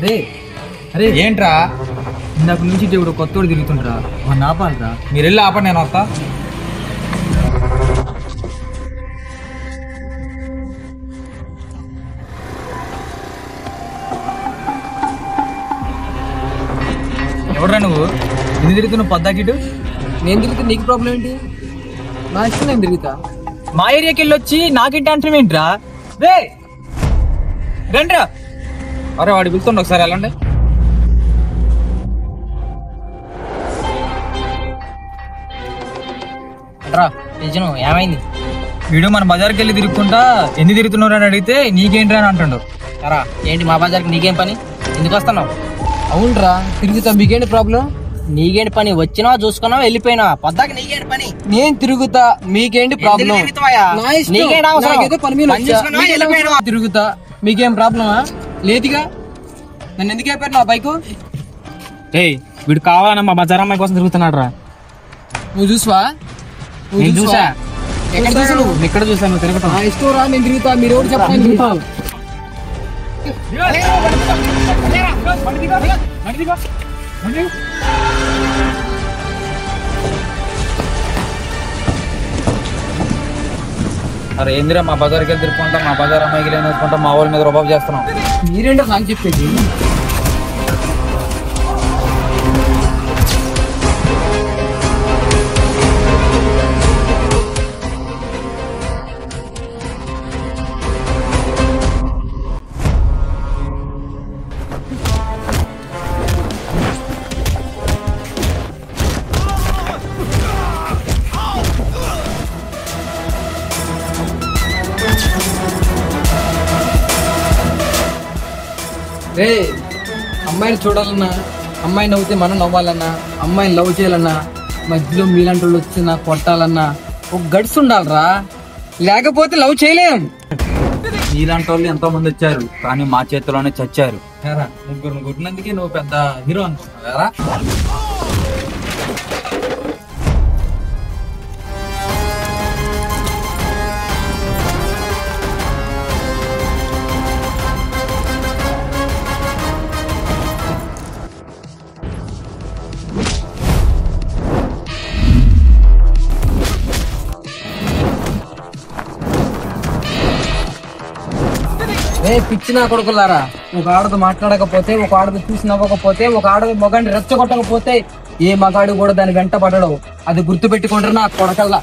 అరే అరే ఏంట్రా ఇందాక నుంచి దేవుడు కొత్తోడు తిరుగుతుండ్రా మన ఆపాలరా. మీరు వెళ్ళి ఆపండి, నేను వస్తా. ఎవడ్రా నువ్వు? ఎందుకు తిరుగుతున్నావు పొద్దాకిటు? నేను తిరిగితే నీకు ప్రాబ్లం ఏంటి? నా ఇష్టం నేను తిరుగుతా. మా ఏరియాకి వెళ్ళి వచ్చి నాకేంటి అంటాం ఏంట్రా? రే రండ్రా. అరే వాడు పిలుతుండ, ఒకసారి వెళ్ళండి. ఏమైంది? వీడు మన బజార్కి వెళ్ళి తిరుగుకుంటా ఎందుకు తిరుగుతున్నారు అని అడిగితే నీకేంట్రా అని అంటుండు. సరా ఏంటి మా బజార్కి నీకేం పని? ఎందుకు వస్తున్నావు? అవునరా తిరుగుతా, మీకేంటి ప్రాబ్లం? నీకేంటి పని? వచ్చినావా చూసుకున్నావా వెళ్ళిపోయినా? పొద్దాక నీకేంటి పని? నేను తిరుగుతా, మీకేంటి ప్రాబ్లం? తిరుగుతా, మీకేం ప్రాబ్లమా? లేదుగా, నన్ను ఎందుకు అయిపోయారు నా బైకు? వీడు కావాలన్నా మా బజార్ అమ్మాయి కోసం తిరుగుతున్నాడు రా. నువ్వు చూసావా? నేను చూసా. ఎక్కడ చూసా? నువ్వు ఎక్కడ చూసా? నువ్వు తిరుగుతా. ఇష్టం రా, నేను తిరుగుతా. మీరు ఎవరు చెప్పాలి? అరే ఏందిరా మా బజార్కి వెళ్ళి తిరుగుకుంటా, మా బజార్ అమ్మాయికి వెళ్ళి వేసుకుంటా, మా వాళ్ళ మీద రుబాబు చేస్తున్నాం. మీరేంటో నాకు చెప్పేది. రే అమ్మాయిని చూడాలన్నా, అమ్మాయి నవ్వుతే మనం నవ్వాలన్నా, అమ్మాయిని లవ్ చేయాలన్నా, మధ్యలో మీలాంటి వాళ్ళు వచ్చి నాకు కొట్టాలన్నా ఒక గడ్స్ ఉండాలరా, లేకపోతే లవ్ చేయలేం. నీలాంటి వాళ్ళు ఎంతో మంది వచ్చారు, కానీ మా చేతిలోనే చచ్చారు. ముగ్గురు కొట్టినందుకే నువ్వు పెద్ద హీరో అనుకుంటున్నారా? పిచ్చి నా కొడుకులారా, ఒక ఆడతో మాట్లాడకపోతే, ఒక ఆడతో చూసి నవ్వకపోతే, ఒక ఆడది మగాడిని రెచ్చగొట్టకపోతే ఏ మగాడు కూడా దాని వెంట పడడు. అది గుర్తు పెట్టుకుంటారు నా కొడకల్లా.